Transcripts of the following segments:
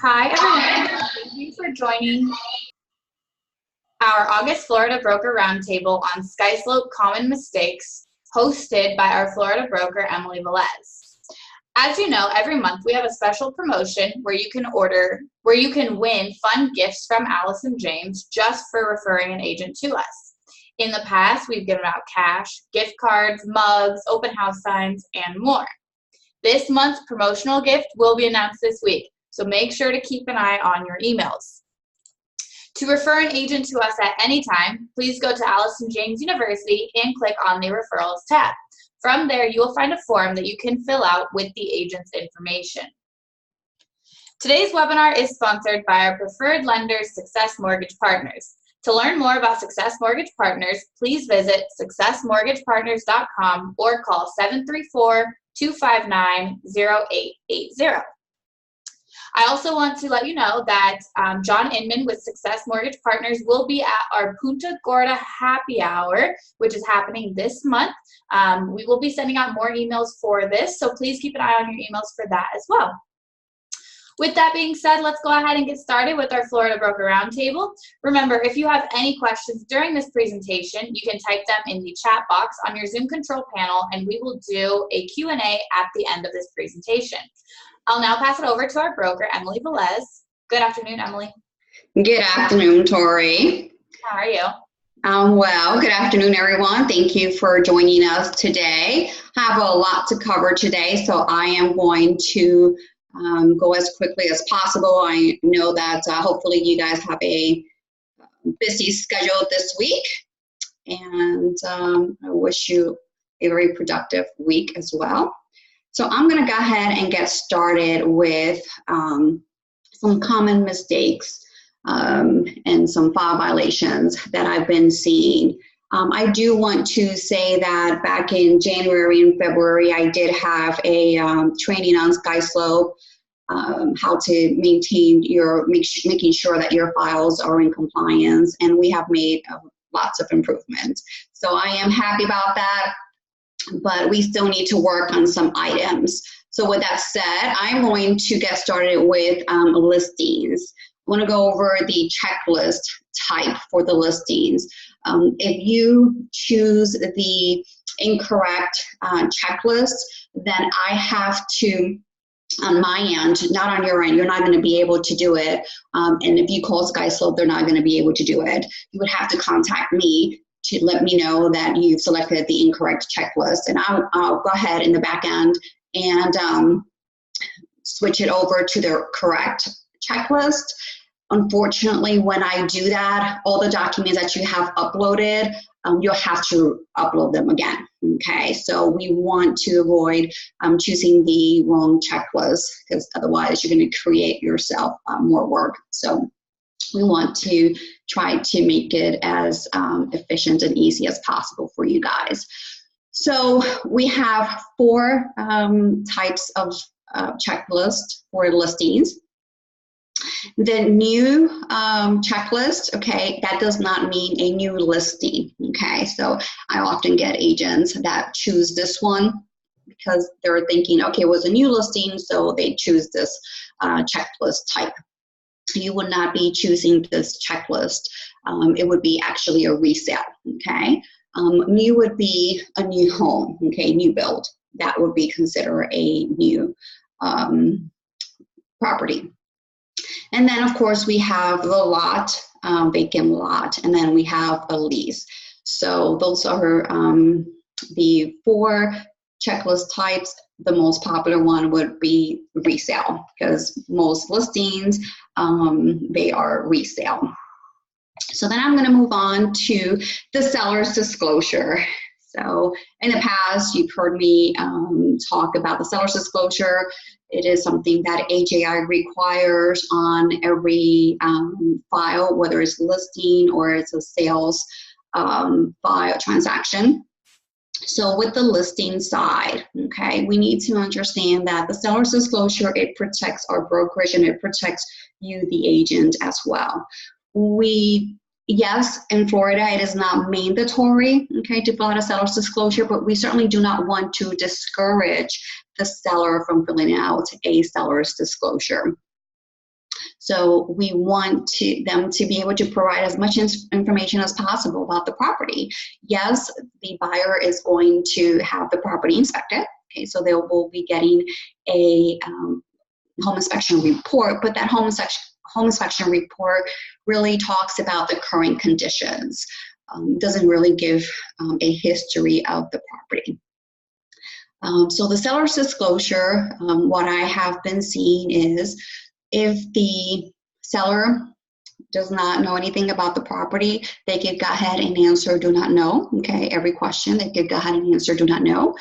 Hi, everyone. Thank you for joining our August Florida Broker Roundtable on SkySlope Common Mistakes, hosted by our Florida broker, Emily Velez. As you know, every month we have a special promotion where you can win fun gifts from Allison James just for referring an agent to us. In the past, we've given out cash, gift cards, mugs, open house signs, and more. This month's promotional gift will be announced this week, so make sure to keep an eye on your emails. To refer an agent to us at any time, please go to Allison James University and click on the Referrals tab. From there, you will find a form that you can fill out with the agent's information. Today's webinar is sponsored by our preferred lender, Success Mortgage Partners. To learn more about Success Mortgage Partners, please visit successmortgagepartners.com or call 734-259-0880. I also want to let you know that John Inman with Success Mortgage Partners will be at our Punta Gorda Happy Hour, which is happening this month. We will be sending out more emails for this, so please keep an eye on your emails for that as well. With that being said, let's go ahead and get started with our Florida Broker Roundtable. Remember, if you have any questions during this presentation, you can type them in the chat box on your Zoom control panel, and we will do a Q&A at the end of this presentation. I'll now pass it over to our broker, Emily Velez. Good afternoon, Emily. Good afternoon, Tori. How are you? Well, good afternoon, everyone. Thank you for joining us today. I have a lot to cover today, so I am going to go as quickly as possible. I know that hopefully you guys have a busy schedule this week, and I wish you a very productive week as well. So I'm going to go ahead and get started with some common mistakes and some file violations that I've been seeing. I do want to say that back in January and February, I did have a training on SkySlope, how to maintain making sure that your files are in compliance, and we have made lots of improvements. So I am happy about that, but we still need to work on some items. So with that said, I'm going to get started with listings. I want to go over the checklist type for the listings. If you choose the incorrect checklist, then I have to, on my end, not on your end, you're not going to be able to do it. And if you call SkySlope, they're not going to be able to do it. You would have to contact me to let me know that you've selected the incorrect checklist. And I'll go ahead in the back end and switch it over to the correct checklist. Unfortunately, when I do that, all the documents that you have uploaded, you'll have to upload them again, okay? So we want to avoid choosing the wrong checklist, because otherwise you're going to create yourself more work. So we want to try to make it as efficient and easy as possible for you guys. So we have 4 types of checklists for listings. The new checklist, okay, that does not mean a new listing, okay? So I often get agents that choose this one because they're thinking, okay, it was a new listing, so they choose this checklist type. You would not be choosing this checklist. It would be actually a resale, okay? New would be a new home, okay, new build. That would be considered a new property. And then, of course, we have the lot, vacant lot, and then we have a lease. So those are the 4 checklist types. The most popular one would be resale, because most listings, they are resale. So then I'm going to move on to the seller's disclosure. So in the past, you've heard me talk about the seller's disclosure. It is something that AJI requires on every file, whether it's listing or it's a sales file transaction. So with the listing side, okay, we need to understand that the seller's disclosure, it protects our brokerage and it protects you, the agent, as well. Yes, in Florida, it is not mandatory, okay, to fill out a seller's disclosure, but we certainly do not want to discourage the seller from filling out a seller's disclosure. So we want them to be able to provide as much information as possible about the property. Yes, the buyer is going to have the property inspected. Okay, so they will be getting a home inspection report, but that home inspection report really talks about the current conditions. Doesn't really give a history of the property. So the seller's disclosure, what I have been seeing is if the seller does not know anything about the property, they could go ahead and answer do not know. Okay, every question they could go ahead and answer do not know.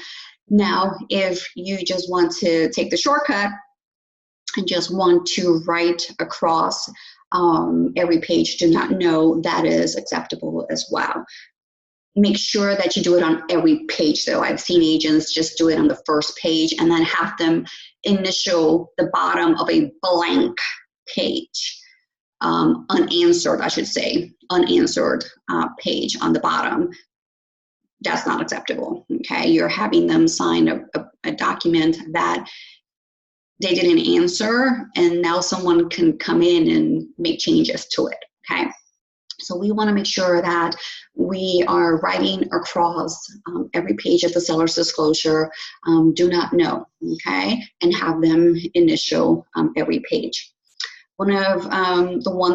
Now, if you just want to take the shortcut and just want to write across every page do not know, that is acceptable as well. Make sure that you do it on every page though. I've seen agents just do it on the first page and then have them initial the bottom of a blank page, unanswered, I should say, unanswered page on the bottom. That's not acceptable, okay? You're having them sign a document that they didn't answer, and now someone can come in and make changes to it, okay? So we want to make sure that we are writing across every page of the seller's disclosure, do not know, okay? And have them initial every page. One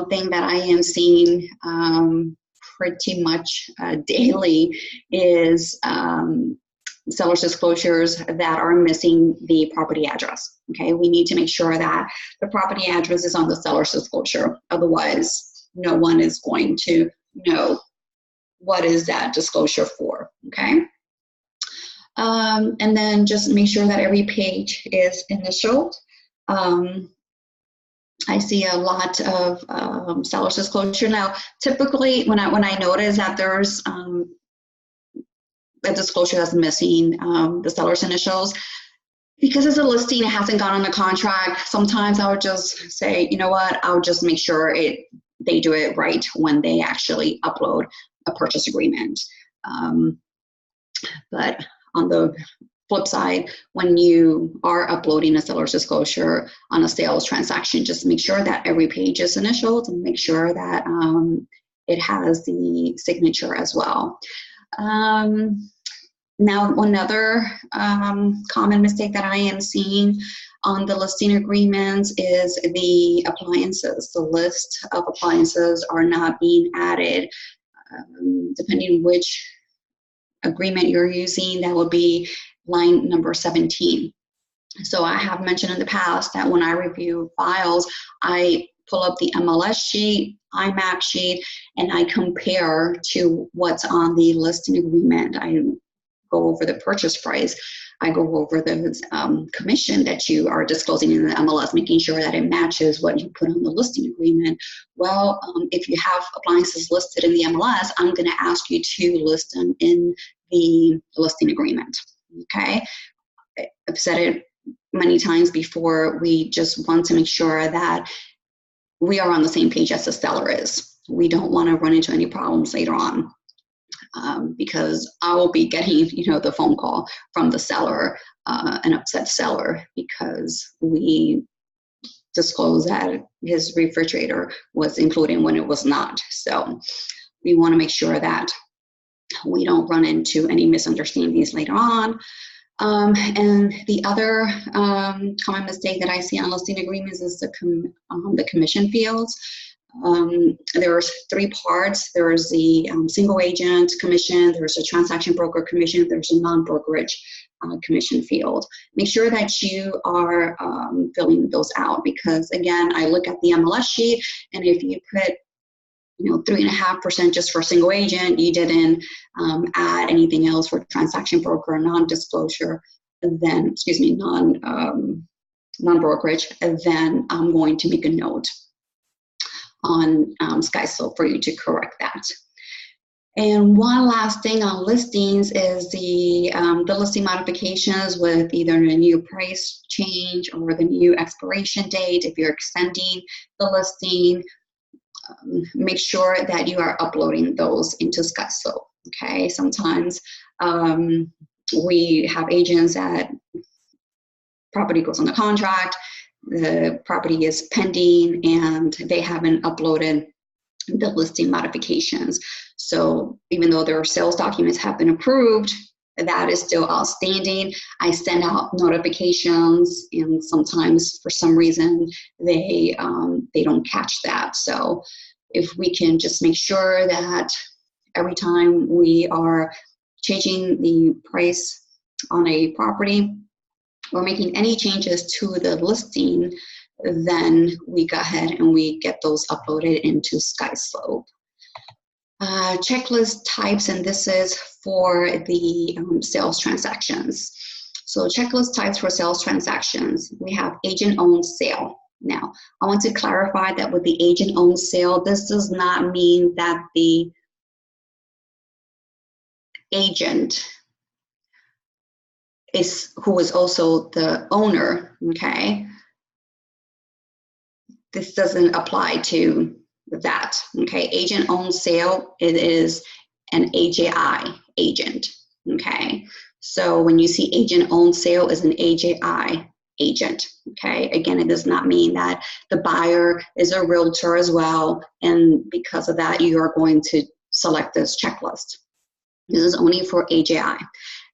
thing that I am seeing pretty much daily is seller's disclosures that are missing the property address. Okay, we need to make sure that the property address is on the seller's disclosure. Otherwise, no one is going to know what is that disclosure for. Okay, and then just make sure that every page is initialed. I see a lot of seller's disclosure now. Typically, when I notice that there's a disclosure that's missing the seller's initials, because it's a listing, it hasn't gone on a contract. Sometimes I would just say, you know what, I'll just make sure they do it right when they actually upload a purchase agreement. But on the flip side, when you are uploading a seller's disclosure on a sales transaction, just make sure that every page is initialed and make sure that it has the signature as well. Now, another common mistake that I am seeing on the listing agreements is the appliances. The list of appliances are not being added. Depending which agreement you're using, that would be line number 17. So I have mentioned in the past that when I review files, I pull up the MLS sheet, IMAX sheet, and I compare to what's on the listing agreement. I go over the purchase price. I go over the commission that you are disclosing in the MLS, making sure that it matches what you put on the listing agreement. Well, if you have appliances listed in the MLS, I'm going to ask you to list them in the listing agreement. Okay, I've said it many times before. We just want to make sure that we are on the same page as the seller is. We don't want to run into any problems later on. Because I will be getting, the phone call from the seller, an upset seller, because we disclosed that his refrigerator was included when it was not. So we want to make sure that we don't run into any misunderstandings later on. And the other common mistake that I see on listing agreements is the commission fields. There's three parts. There's the single agent commission, there's a transaction broker commission, there's a non-brokerage commission field. Make sure that you are filling those out, because again, I look at the MLS sheet, and if you put 3.5% just for single agent, you didn't add anything else for transaction broker, non-disclosure, then non-brokerage, then I'm going to make a note on SkySlope for you to correct that. And one last thing on listings is the listing modifications with either a new price change or the new expiration date. If you're extending the listing, make sure that you are uploading those into SkySlope. Okay, sometimes we have agents that property goes on the contract, the property is pending and they haven't uploaded the listing modifications. So even though their sales documents have been approved, that is still outstanding. I send out notifications, and sometimes for some reason they don't catch that. So if we can just make sure that every time we are changing the price on a property or making any changes to the listing, then we go ahead and we get those uploaded into SkySlope. Checklist types, and this is for the sales transactions. So checklist types for sales transactions, we have agent-owned sale. Now, I want to clarify that with the agent-owned sale, this does not mean that the agent who is also the owner, okay? This doesn't apply to that, okay? Agent-owned sale, it is an AJI agent, okay? So when you see agent-owned sale is an AJI agent, okay? Again, it does not mean that the buyer is a realtor as well, and because of that, you are going to select this checklist. This is only for AJI.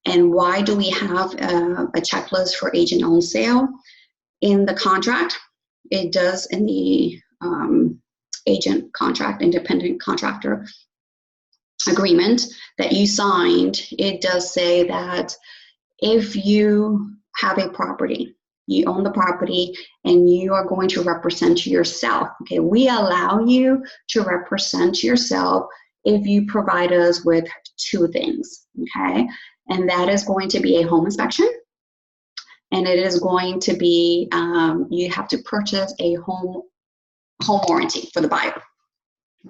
And why do we have a checklist for agent-owned sale? In the contract, it does in the agent contract, independent contractor agreement that you signed, it does say that if you have a property, you own the property and you are going to represent yourself, okay, we allow you to represent yourself if you provide us with two things, okay? And that is going to be a home inspection, and it is going to be, you have to purchase a home warranty for the buyer,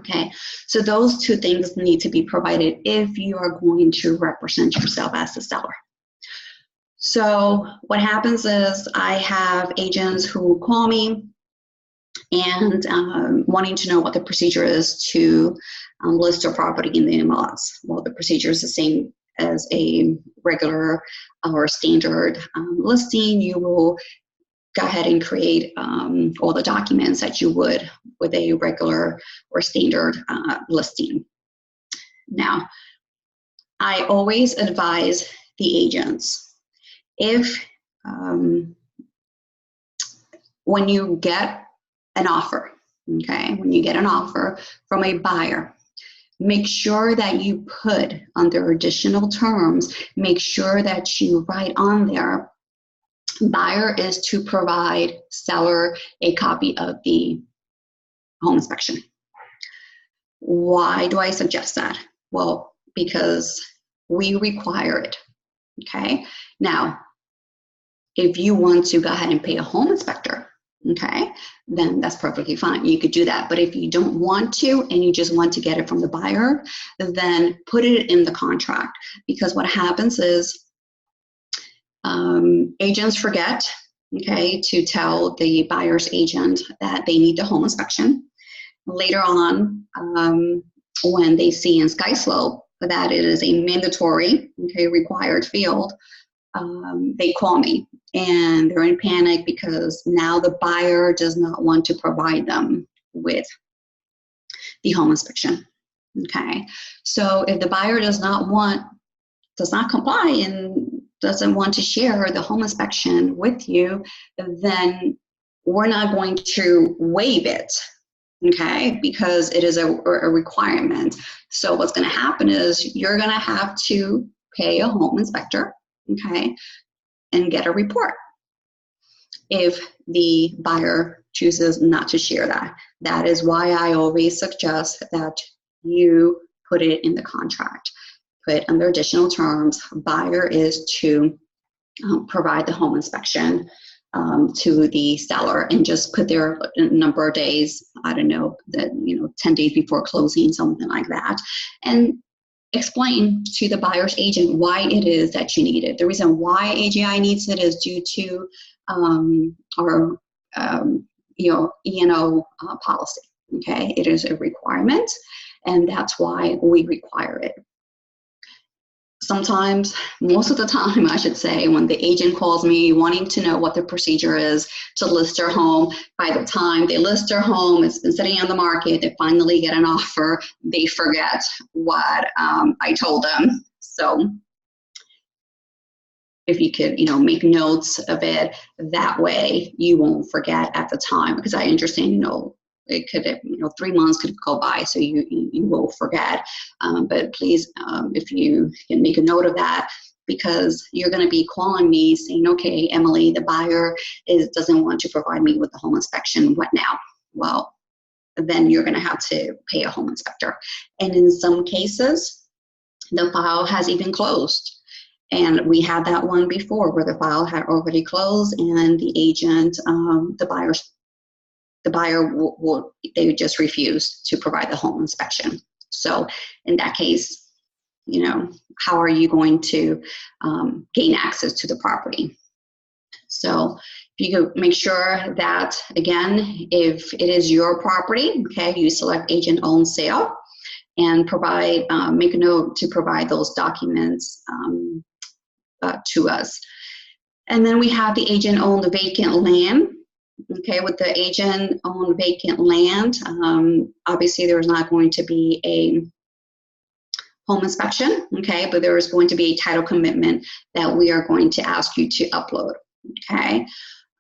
okay? So those two things need to be provided if you are going to represent yourself as the seller. So what happens is I have agents who call me and wanting to know what the procedure is to list a property in the MLS. Well, the procedure is the same as a regular or standard listing. You will go ahead and create all the documents that you would with a regular or standard listing. Now, I always advise the agents, if when you get an offer, okay, when you get an offer from a buyer, make sure that you put under additional terms, make sure that you write on there, buyer is to provide seller a copy of the home inspection. Why do I suggest that? Well, because we require it, okay? Now, if you want to go ahead and pay a home inspector, okay, then that's perfectly fine. You could do that. But if you don't want to and you just want to get it from the buyer, then put it in the contract. Because what happens is agents forget, okay, to tell the buyer's agent that they need the home inspection. Later on, when they see in SkySlope that it is a mandatory, okay, required field, they call me and they're in panic because now the buyer does not want to provide them with the home inspection, okay? So if the buyer does not comply and doesn't want to share the home inspection with you, then we're not going to waive it, okay, because it is a requirement. So what's going to happen is you're going to have to pay a home inspector, okay, and get a report if the buyer chooses not to share that. That is why I always suggest that you put it in the contract. Put under additional terms, buyer is to provide the home inspection to the seller, and just put their number of days, I don't know, 10 days before closing, something like that, and explain to the buyer's agent why it is that you need it. The reason why AGI needs it is due to our E&O policy. Okay, it is a requirement, and that's why we require it. sometimes, most of the time, I should say, when the agent calls me wanting to know what the procedure is to list their home, by the time they list their home, it's been sitting on the market, they finally get an offer, they forget what I told them. So if you could, make notes of it, that way you won't forget at the time, because I understand, it could, 3 months could go by, so you will forget. But please, if you can make a note of that, because you're going to be calling me saying, okay, Emily, the buyer doesn't want to provide me with the home inspection. What now? Well, then you're going to have to pay a home inspector. And in some cases, the file has even closed. And we had that one before where the file had already closed, and the agent, the buyer they just refused to provide the home inspection. So in that case, how are you going to gain access to the property? So if you could make sure that, again, if it is your property, okay, you select agent owned sale and provide, make a note to provide those documents to us. And then we have the agent owned the vacant land. Okay, with the agent owned vacant land, obviously there's not going to be a home inspection, okay, but there is going to be a title commitment that we are going to ask you to upload, okay.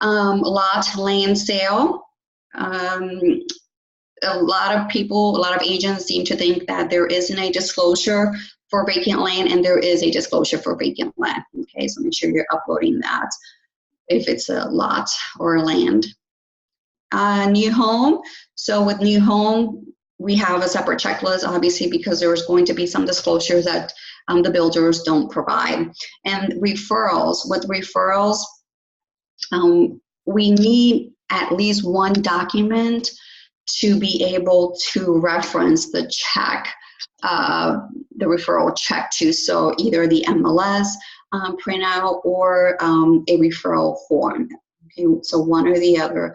Lot land sale. A lot of agents seem to think that there isn't a disclosure for vacant land, and there is a disclosure for vacant land, okay, so make sure you're uploading that if it's a lot or a land. New home. So with new home, we have a separate checklist, obviously, because there is going to be some disclosures that the builders don't provide. And referrals. With referrals, we need at least one document to be able to reference the check, the referral check to. So either the MLS printout or a referral form. Okay, so one or the other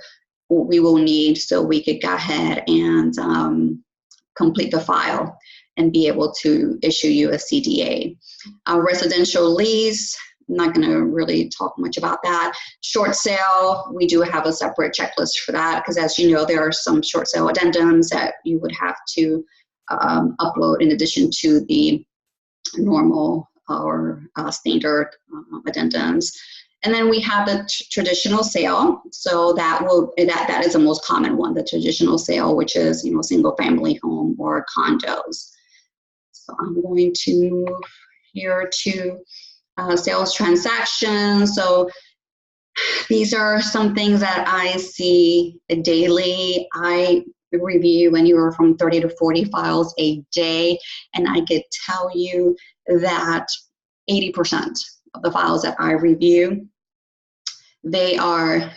we will need, so we could go ahead and complete the file and be able to issue you a CDA. Residential lease, I'm not going to really talk much about that. Short sale, we do have a separate checklist for that, because as you know, there are some short sale addendums that you would have to upload in addition to the normal or standard addendums. And then we have the traditional sale. So that is the most common one, the traditional sale, which is, single family home or condos. So I'm going to move here to sales transactions. So these are some things that I see daily. I review anywhere from 30 to 40 files a day, and I could tell you that 80% of the files that I review, they are,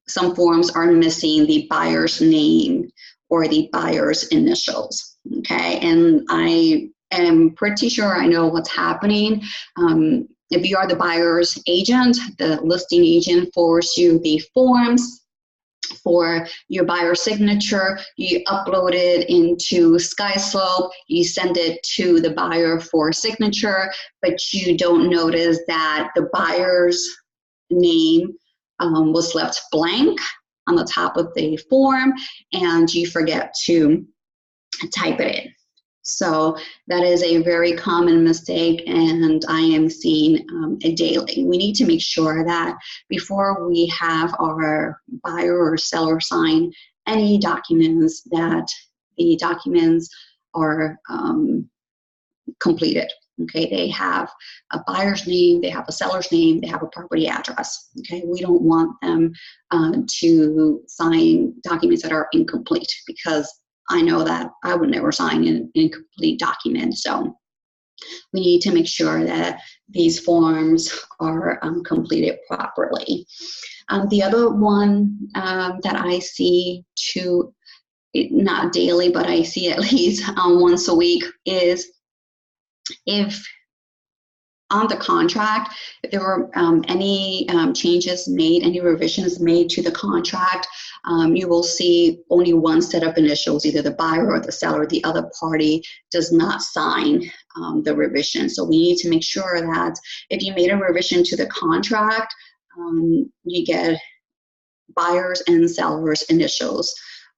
some forms are missing the buyer's name or the buyer's initials, okay? And I am pretty sure I know what's happening. If you are the buyer's agent, the listing agent forwards you the forms for your buyer signature. You upload it into SkySlope, you send it to the buyer for signature, but you don't notice that the buyer's name was left blank on the top of the form, and you forget to type it in. So that is a very common mistake, and I am seeing it daily. We need to make sure that before we have our buyer or seller sign any documents, that the documents are completed. Okay, they have a buyer's name, they have a seller's name, they have a property address. Okay, we don't want them to sign documents that are incomplete, because I know that I would never sign an incomplete document. So we need to make sure that these forms are completed properly. The other one that I see too, not daily, but I see at least once a week, is if on the contract, if there were any changes made, any revisions made to the contract, you will see only one set of initials, either the buyer or the seller. The other party does not sign the revision. So we need to make sure that if you made a revision to the contract, you get buyer's and seller's initials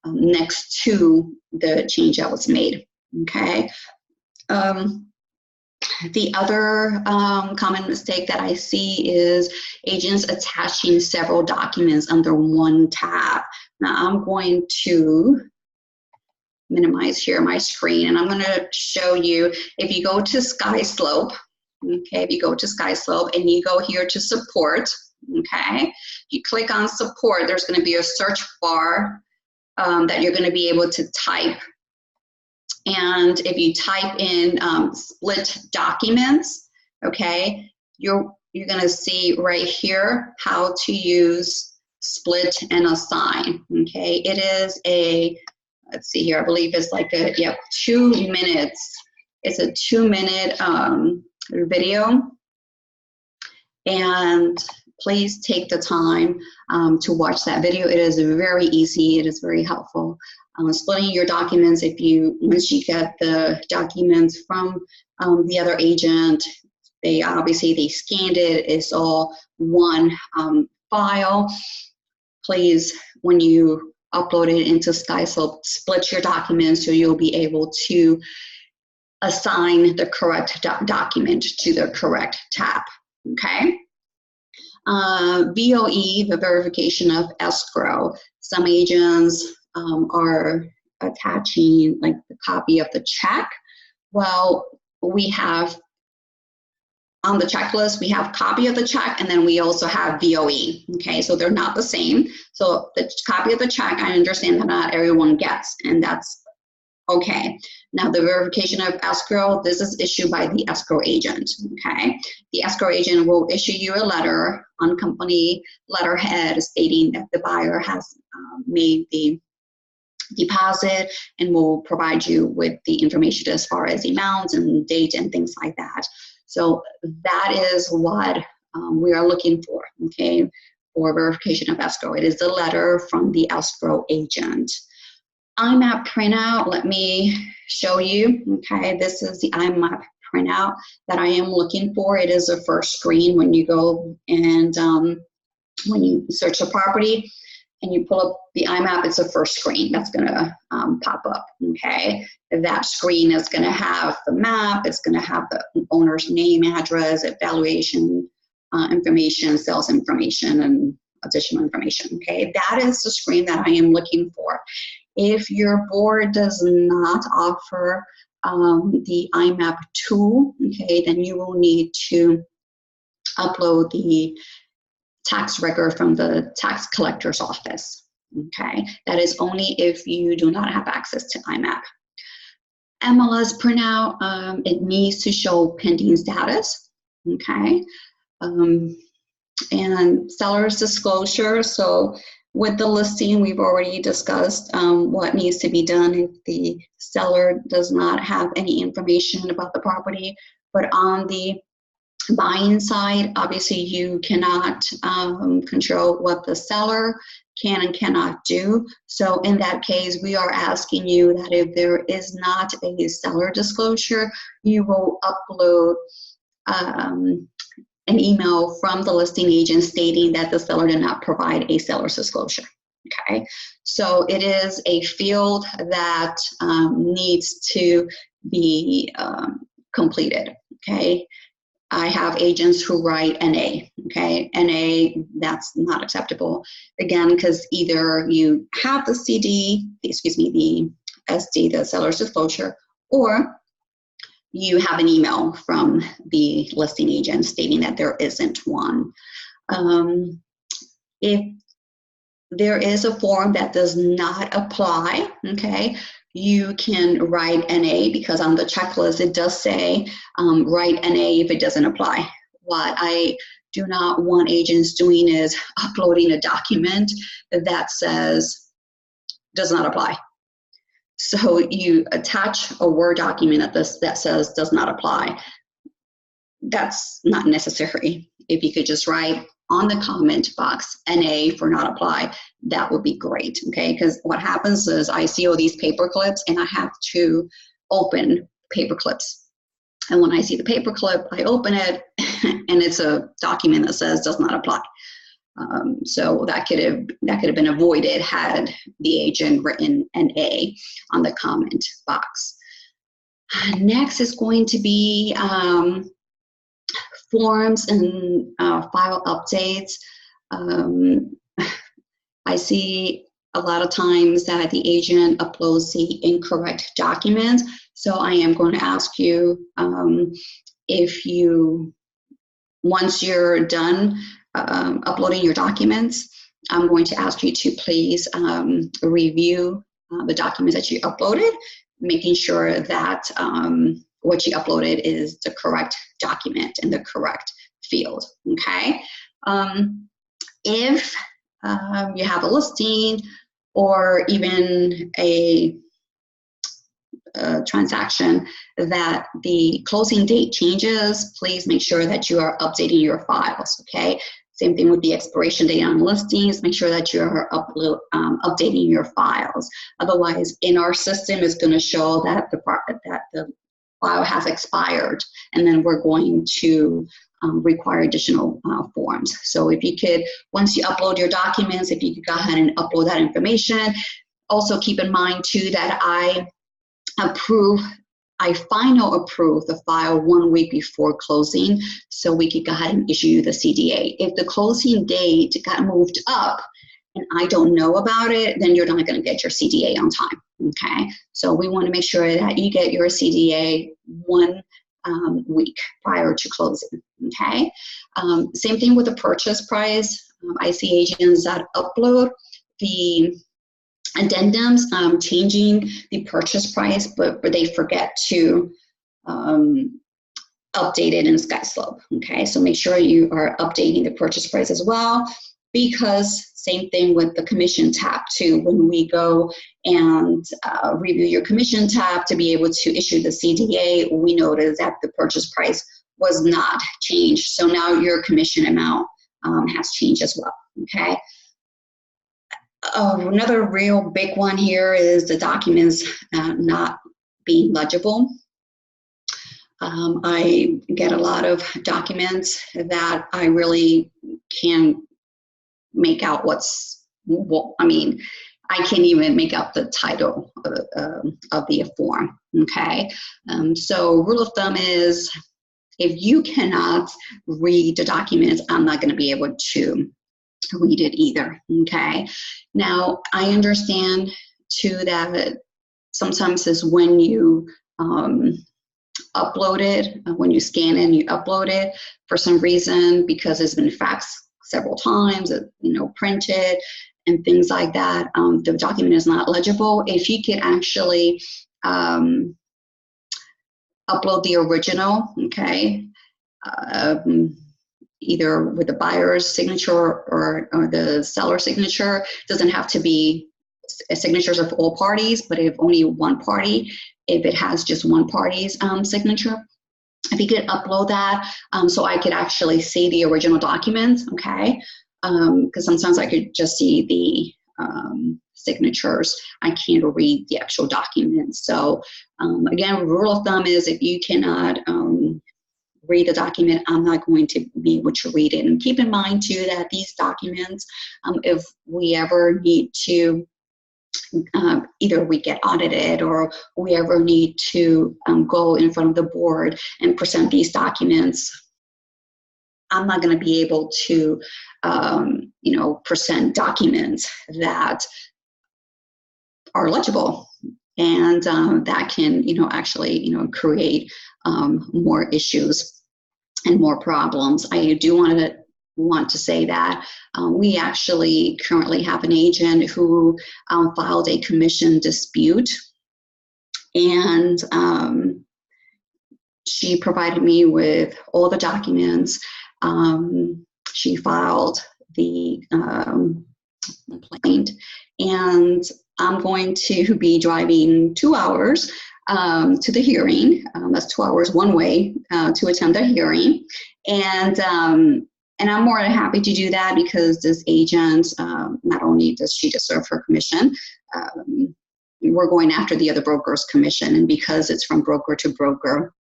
next to the change that was made, okay? The other common mistake that I see is agents attaching several documents under one tab. Now I'm going to minimize here my screen, and I'm going to show you, if you go to SkySlope, okay, if you go to SkySlope and you go here to support, okay, you click on support, there's going to be a search bar that you're going to be able to type. And if you type in split documents, okay, you're going to see right here how to use split and assign, okay. It is a, let's see here, I believe it's like a, 2 minutes. It's a 2-minute video. And please take the time to watch that video. It is very easy. It is very helpful. Splitting your documents, once you get the documents from the other agent, they scanned it, it's all one file. Please, when you upload it into SkySlope, split your documents so you'll be able to assign the correct document to the correct tab, okay? VOE, the verification of escrow. Some agents are attaching like the copy of the check. Well, we have on the checklist, we have copy of the check, and then we also have VOE, okay? So they're not the same. So the copy of the check, I understand that not everyone gets, and that's okay. Now the verification of escrow, this is issued by the escrow agent, okay? The escrow agent will issue you a letter on company letterhead stating that the buyer has made the deposit and will provide you with the information as far as amounts and date and things like that. So that is what we are looking for, okay, for verification of escrow. It is a letter from the escrow agent. IMAP printout, let me show you, okay, this is the IMAP printout that I am looking for. It is the first screen when you go and when you search a property and you pull up the IMAP, it's the first screen that's gonna pop up, okay? That screen is gonna have the map, it's gonna have the owner's name, address, evaluation information, sales information, and additional information, okay? That is the screen that I am looking for. If your board does not offer the IMAP tool, okay, then you will need to upload the tax record from the tax collector's office, okay? That is only if you do not have access to IMAP. MLS printout, it needs to show pending status, okay? And seller's disclosure, so with the listing, we've already discussed what needs to be done if the seller does not have any information about the property. But on the buying side, obviously you cannot control what the seller can and cannot do. So in that case, we are asking you that if there is not a seller disclosure, you will upload an email from the listing agent stating that the seller did not provide a seller's disclosure, okay? So it is a field that needs to be completed, okay? I have agents who write NA, okay? NA, that's not acceptable. Again, because either you have the CD, the SD, the seller's disclosure, or you have an email from the listing agent stating that there isn't one. If there is a form that does not apply, okay, you can write NA, because on the checklist it does say write NA if it doesn't apply. What I do not want agents doing is uploading a document that says does not apply. So you attach a Word document that says does not apply. That's not necessary. If you could just write on the comment box NA for not apply, that would be great, okay? Because what happens is I see all these paper clips and I have to open paper clips. And when I see the paperclip, I open it, and it's a document that says does not apply. So that could have been avoided had the agent written an A on the comment box. Next is going to be forms and file updates. I see a lot of times that the agent uploads the incorrect document. So I am going to ask you if you, once you're done uploading your documents, I'm going to ask you to please review the documents that you uploaded, making sure that what you uploaded is the correct document in the correct field, okay? If you have a listing or even a transaction that the closing date changes, please make sure that you are updating your files, okay? Same thing with the expiration date on listings. Make sure that you're updating your files. Otherwise, in our system, it's going to show that the file has expired, and then we're going to require additional forms. So if you could, once you upload your documents, if you could go ahead and upload that information. Also keep in mind too that I final approve the file 1 week before closing, so we could go ahead and issue you the CDA. If the closing date got moved up and I don't know about it, then you're not going to get your CDA on time, okay? So we want to make sure that you get your CDA 1 week prior to closing, okay? Same thing with the purchase price. I see agents that upload the addendums changing the purchase price, but they forget to update it in SkySlope, okay? So make sure you are updating the purchase price as well, because same thing with the commission tab too. When we go and review your commission tab to be able to issue the CDA, we notice that the purchase price was not changed. So now your commission amount has changed as well, okay? Another real big one here is the documents not being legible. I get a lot of documents that I really can't make out I can't even make out the title of the form, okay? So rule of thumb is if you cannot read the documents, I'm not going to be able to read it either, okay? Now, I understand too that sometimes is when you upload it, when you scan it and you upload it, for some reason, because it's been faxed several times, printed and things like that, the document is not legible. If you can actually upload the original, okay, either with the buyer's signature or the seller's signature. It doesn't have to be signatures of all parties, but if only one party, if it has just one party's signature, if you could upload that so I could actually see the original document, okay? Because sometimes I could just see the signatures. I can't read the actual document. So again, rule of thumb is if you cannot read the document, I'm not going to be able to read it. And keep in mind too that these documents, if we ever need to, either we get audited or we ever need to go in front of the board and present these documents, I'm not going to be able to, present documents that are legible. And that can, actually, create more issues and more problems. I do want to say that we actually currently have an agent who filed a commission dispute, and she provided me with all the documents. She filed the complaint, and I'm going to be driving 2 hours to the hearing. That's 2 hours one way to attend the hearing. And I'm more than happy to do that because this agent, not only does she deserve her commission, we're going after the other broker's commission. And because it's from broker to broker,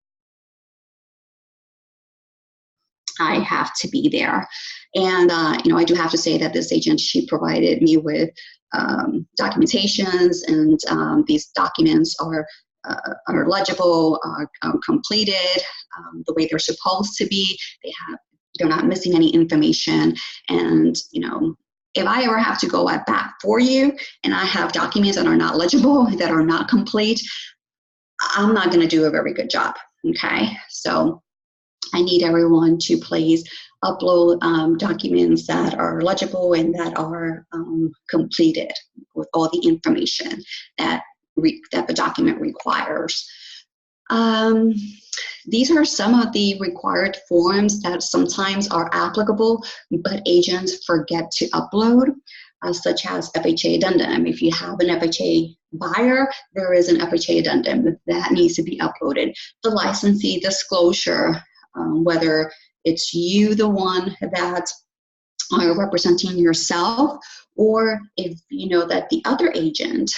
I have to be there. And, I do have to say that this agent, she provided me with documentations, and these documents are legible, completed the way they're supposed to be. They're not missing any information. And, if I ever have to go at bat for you and I have documents that are not legible, that are not complete, I'm not going to do a very good job. Okay. So I need everyone to please upload documents that are legible and that are completed with all the information that the document requires. These are some of the required forms that sometimes are applicable, but agents forget to upload, such as FHA addendum. If you have an FHA buyer, there is an FHA addendum that needs to be uploaded. The licensee disclosure, whether it's you, the one that are representing yourself, or if you know that the other agent,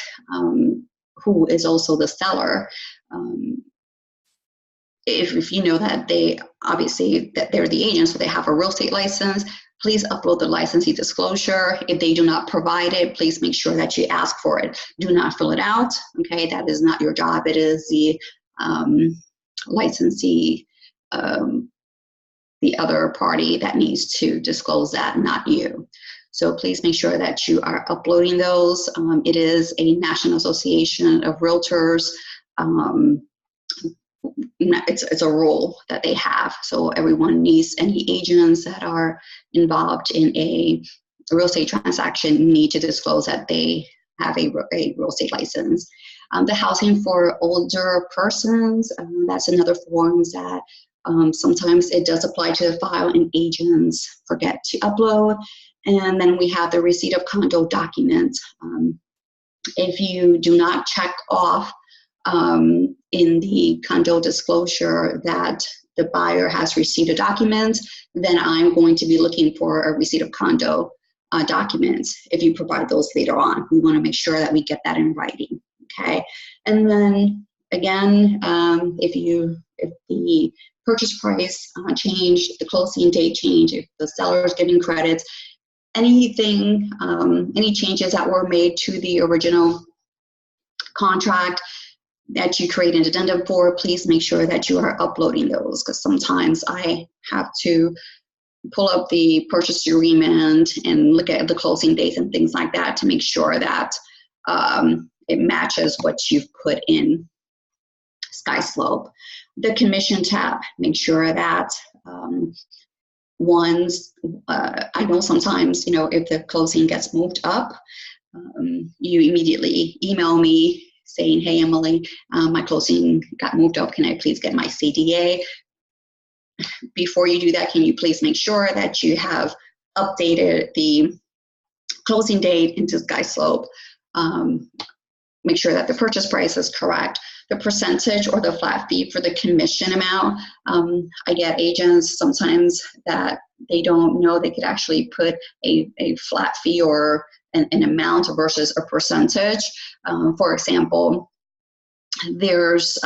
who is also the seller, if you know that they obviously that they're the agent, so they have a real estate license, please upload the licensee disclosure. If they do not provide it, please make sure that you ask for it. Do not fill it out. Okay, that is not your job. It is the licensee, the other party that needs to disclose that, not you. So please make sure that you are uploading those. It is a National Association of Realtors. It's a rule that they have. So everyone needs, any agents that are involved in a real estate transaction need to disclose that they have a real estate license. The housing for older persons, that's another form that sometimes it does apply to the file and agents forget to upload. And then we have the receipt of condo documents. If you do not check off in the condo disclosure that the buyer has received a document, then I'm going to be looking for a receipt of condo documents. If you provide those later on, we want to make sure that we get that in writing. Okay, and then again, if the purchase price changed, the closing date changed, if the seller is giving credits, anything, any changes that were made to the original contract that you create an addendum for, please make sure that you are uploading those, because sometimes I have to pull up the purchase agreement and look at the closing dates and things like that to make sure that it matches what you've put in SkySlope. The commission tab, make sure that I know sometimes, if the closing gets moved up, you immediately email me saying, hey, Emily, my closing got moved up. Can I please get my CDA? Before you do that, can you please make sure that you have updated the closing date into SkySlope? Make sure that the purchase price is correct. The percentage or the flat fee for the commission amount. I get agents sometimes that they don't know they could actually put a flat fee or an amount versus a percentage. For example, there's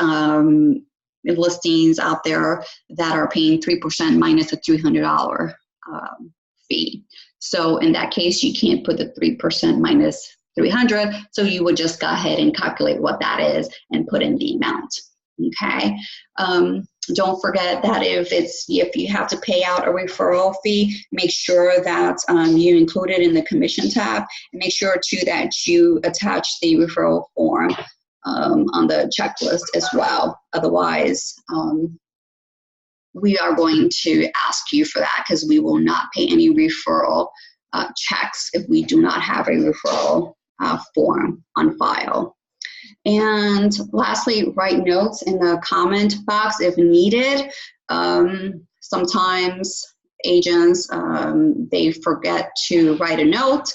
listings out there that are paying 3% minus a $300 fee. So in that case, you can't put the 3% minus 300, so you would just go ahead and calculate what that is and put in the amount. Okay. Don't forget that if you have to pay out a referral fee, make sure that you include it in the commission tab, and make sure too that you attach the referral form on the checklist as well. Otherwise, we are going to ask you for that, because we will not pay any referral checks if we do not have a referral form on file. And lastly, write notes in the comment box if needed. Sometimes agents, they forget to write a note,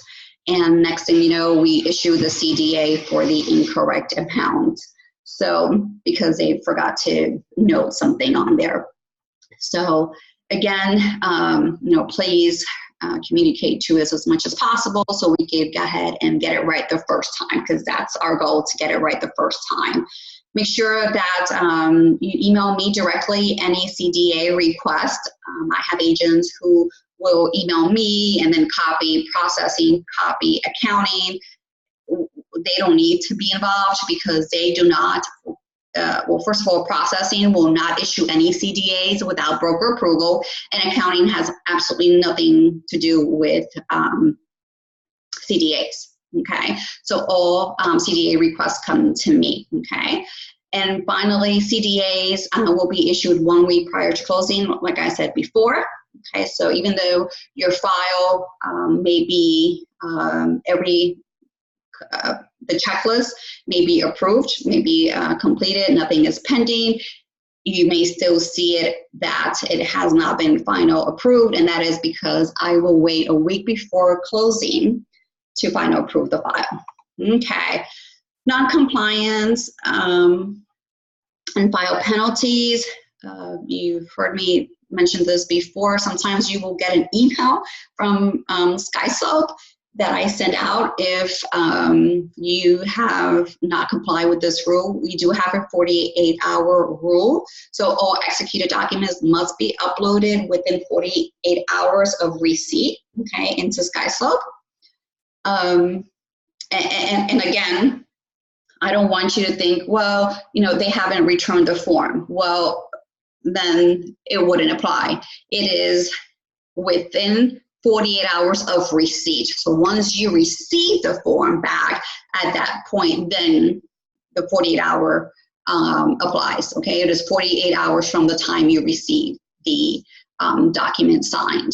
and next thing you know, we issue the CDA for the incorrect amount. So because they forgot to note something on there. So again, please communicate to us as much as possible so we can go ahead and get it right the first time, because that's our goal, to get it right the first time. make sure that you email me directly any CDA request. I have agents who will email me and then copy processing, copy accounting. They don't need to be involved because they do not, well, first of all, processing will not issue any CDAs without broker approval, and accounting has absolutely nothing to do with CDAs, okay? So all CDA requests come to me, okay? And finally, CDAs will be issued 1 week prior to closing, like I said before, okay? So even though your file may be the checklist may be approved, may be completed, nothing is pending, you may still see it that it has not been final approved, and that is because I will wait a week before closing to final approve the file. Okay, non-compliance and file penalties. You've heard me mention this before. Sometimes you will get an email from SkySlope that I send out if you have not complied with this rule. We do have a 48-hour rule, so all executed documents must be uploaded within 48 hours of receipt, okay, into SkySlope. And again, I don't want you to think, well, you know, they haven't returned the form. Well, then it wouldn't apply. It is within 48 hours of receipt. So once you receive the form back, at that point, then the 48-hour applies, okay? It is 48 hours from the time you receive the document signed.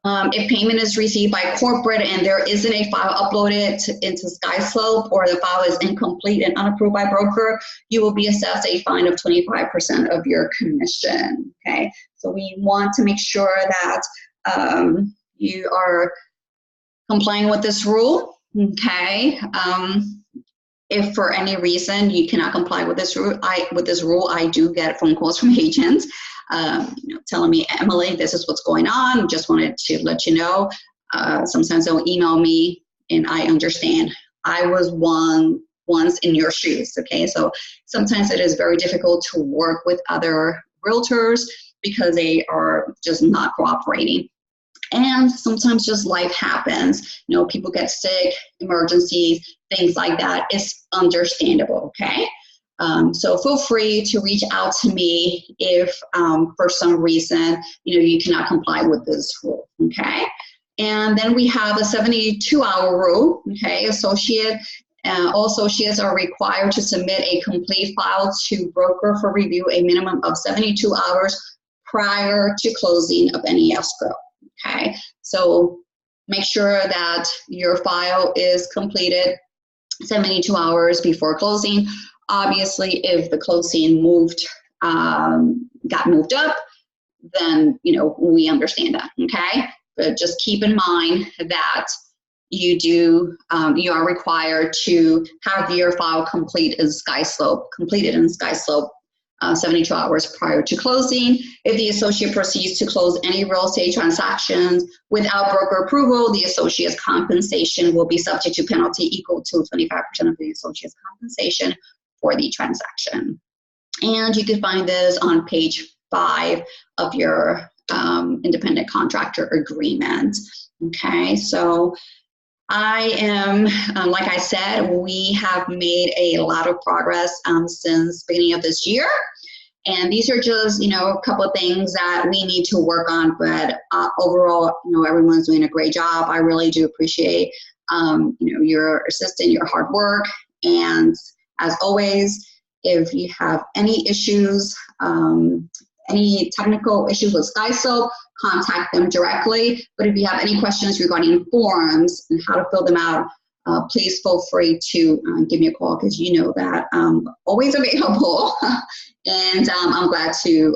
If payment is received by corporate and there isn't a file uploaded into SkySlope, or the file is incomplete and unapproved by broker, you will be assessed a fine of 25% of your commission, okay? So we want to make sure that you are complying with this rule, okay? If for any reason you cannot comply with this rule, I do get phone calls from agents, you know, telling me, Emily, this is what's going on. Just wanted to let you know. Sometimes they'll email me, and I understand. I was once in your shoes, okay? So sometimes it is very difficult to work with other realtors because they are just not cooperating. And sometimes just life happens. You know, people get sick, emergencies, things like that. It's understandable, okay? So feel free to reach out to me if for some reason, you know, you cannot comply with this rule, okay? And then we have a 72-hour rule, okay? All associates are required to submit a complete file to broker for review a minimum of 72 hours prior to closing of any escrow, okay? So make sure that your file is completed 72 hours before closing. Obviously, if the closing got moved up, then, you know, we understand that, okay? But just keep in mind that you are required to have your file completed in SkySlope 72 hours prior to closing. If the associate proceeds to close any real estate transactions without broker approval, the associate's compensation will be subject to penalty equal to 25% of the associate's compensation for the transaction. And you can find this on page 5 of your independent contractor agreement. Okay, so I am, like I said, we have made a lot of progress since beginning of this year. And these are just, you know, a couple of things that we need to work on, but overall, you know, everyone's doing a great job. I really do appreciate, you know, your assistance, your hard work. And as always, if you have any issues, any technical issues with SkySlope, contact them directly. But if you have any questions regarding forms and how to fill them out, please feel free to give me a call, because you know that I'm always available. And I'm glad to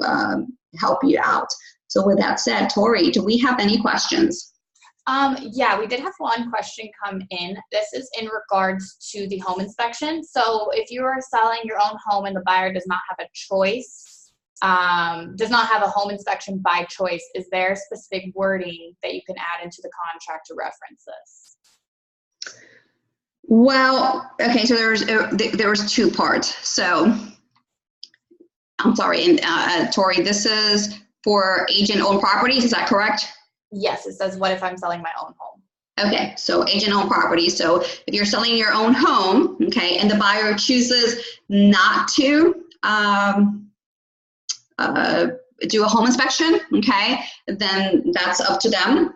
help you out. So with that said, Tori, do we have any questions? Yeah, we did have one question come in. This is in regards to the home inspection. So if you are selling your own home and the buyer does not have a choice, does not have a home inspection by choice, is there specific wording that you can add into the contract to reference this? Well, okay, so there was two parts. So I'm sorry, and Tori, this is for agent-owned properties, is that correct? Yes, it says, what if I'm selling my own home? Okay, so agent-owned property. So if you're selling your own home, okay, and the buyer chooses not to do a home inspection, okay, then that's up to them.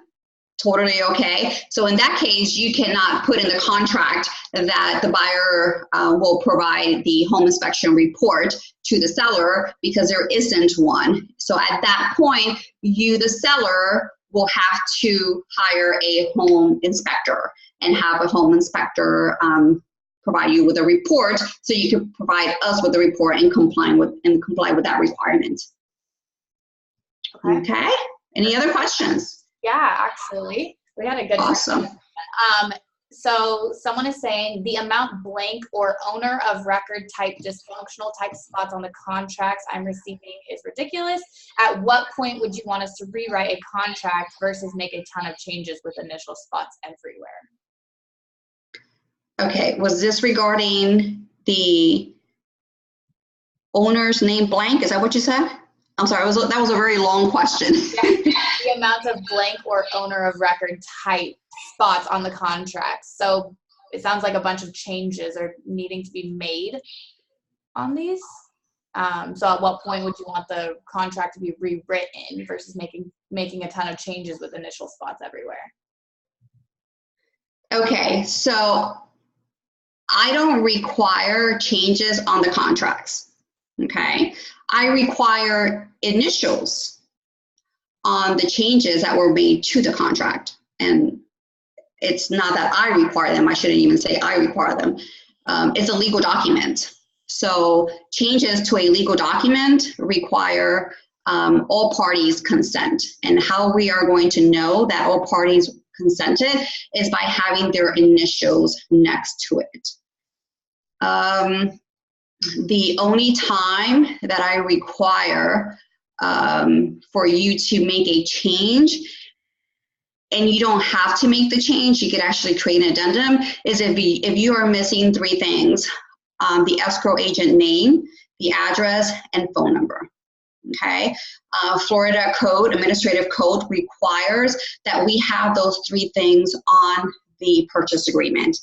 Totally okay. So in that case, you cannot put in the contract that the buyer will provide the home inspection report to the seller because there isn't one. So at that point, you, the seller, will have to hire a home inspector and have a home inspector provide you with a report so you can provide us with the report and comply with that requirement. Okay. Any other questions? Yeah, actually, we had a good Awesome. So someone is saying the amount blank or owner of record type dysfunctional type spots on the contracts I'm receiving is ridiculous. At what point would you want us to rewrite a contract versus make a ton of changes with initial spots everywhere? Okay, was this regarding the owner's name blank? Is that what you said? I'm sorry, that was a very long question. Yeah, the amount of blank or owner of record type spots on the contract. So it sounds like a bunch of changes are needing to be made on these. So at what point would you want the contract to be rewritten versus making a ton of changes with initial spots everywhere? Okay, so I don't require changes on the contracts. Okay, I require initials on the changes that were made to the contract. And it's not that I require them. I shouldn't even say I require them. It's a legal document. So changes to a legal document require all parties' consent. And how we are going to know that all parties consented is by having their initials next to it. The only time that I require for you to make a change, and you don't have to make the change, you could actually create an addendum, is if you are missing three things: the escrow agent name, the address, and phone number. Okay, Florida Code, Administrative Code requires that we have those three things on the purchase agreement.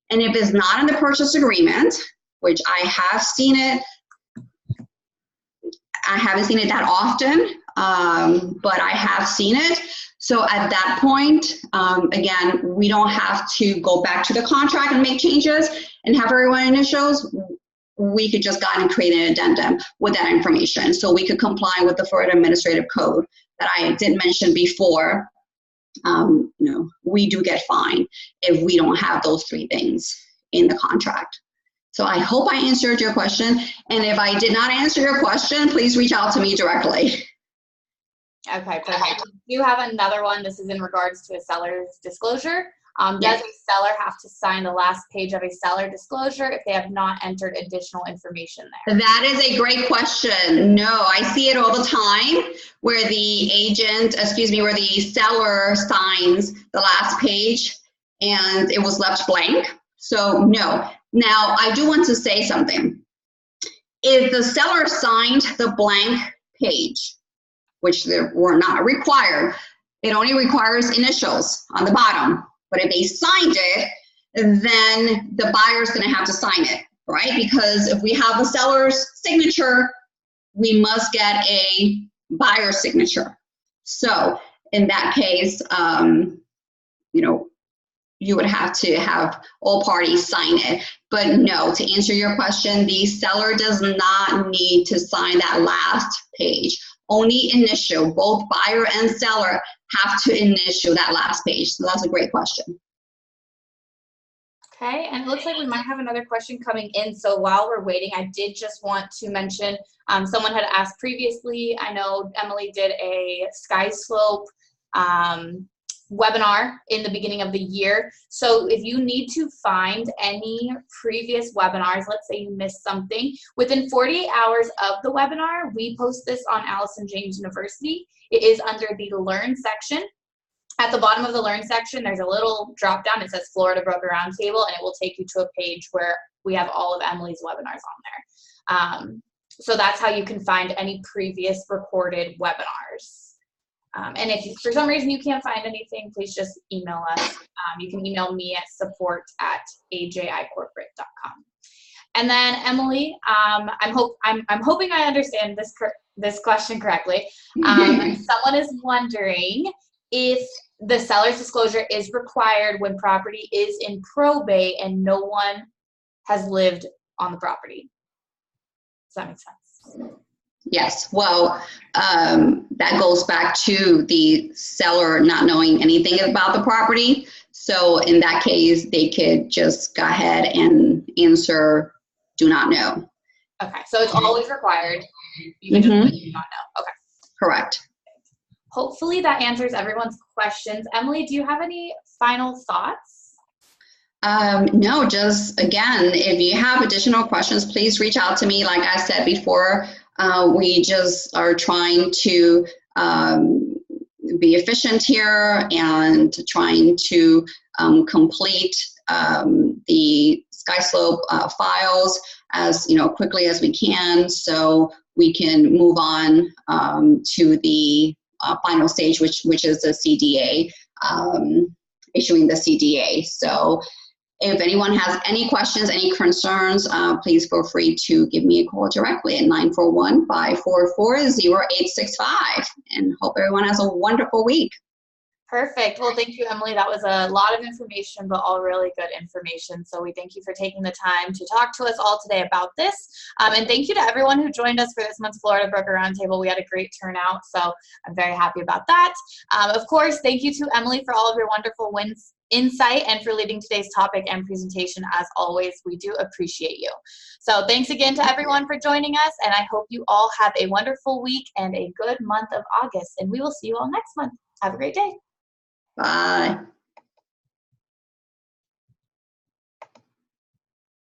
And if it's not in the purchase agreement, which I have seen it, I haven't seen it that often, but I have seen it. So at that point, again, we don't have to go back to the contract and make changes and have everyone initials. We could just go ahead and create an addendum with that information. So we could comply with the Florida Administrative Code that I did mention before. You know, we do get fined if we don't have those three things in the contract. So I hope I answered your question. And if I did not answer your question, please reach out to me directly. Okay, perfect. You have another one. This is in regards to a seller's disclosure. Does a seller have to sign the last page of a seller disclosure if they have not entered additional information there? That is a great question. No, I see it all the time where the agent, where the seller signs the last page and it was left blank. So no. Now, I do want to say something. If the seller signed the blank page, which they were not required, it only requires initials on the bottom. But if they signed it, then the buyer's going to have to sign it, right? Because if we have a seller's signature, we must get a buyer's signature. So in that case, you know, you would have to have all parties sign it. But no, to answer your question, the seller does not need to sign that last page. Only initial. Both buyer and seller have to initial that last page. So that's a great question. Okay, and it looks like we might have another question coming in. So while we're waiting, I did just want to mention, someone had asked previously, I know Emily did a SkySlope webinar in the beginning of the year. So if you need to find any previous webinars, let's say you missed something, within 48 hours of the webinar, we post this on Allison James University. It is under the Learn section. At the bottom of the Learn section, there's a little drop down. It says Florida Broker Roundtable, and it will take you to a page where we have all of Emily's webinars on there. So that's how you can find any previous recorded webinars. And if for some reason you can't find anything, please just email us. You can email me at support@ajicorporate.com. And then Emily, I'm hoping I understand this question correctly. Someone is wondering if the seller's disclosure is required when property is in probate and no one has lived on the property. Does that make sense? Yes. Well, that goes back to the seller not knowing anything about the property. So in that case, they could just go ahead and answer do not know. Okay. So it's always required. You can just put do not know. Okay. Correct. Hopefully that answers everyone's questions. Emily, do you have any final thoughts? No, just again, if you have additional questions, please reach out to me. Like I said before, we just are trying to be efficient here and trying to complete the SkySlope files as quickly as we can, so we can move on to the final stage, which is the CDA, issuing the CDA. So if anyone has any questions, any concerns, please feel free to give me a call directly at 941-544-0865. And hope everyone has a wonderful week. Perfect. Well, thank you, Emily. That was a lot of information, but all really good information. So we thank you for taking the time to talk to us all today about this. And thank you to everyone who joined us for this month's Florida Broker Roundtable. We had a great turnout, so I'm very happy about that. Of course, thank you to Emily for all of your wonderful insight and for leading today's topic and presentation. As always, we do appreciate you. So thanks again to everyone for joining us, and I hope you all have a wonderful week and a good month of August, and we will see you all next month. Have a great day. Bye.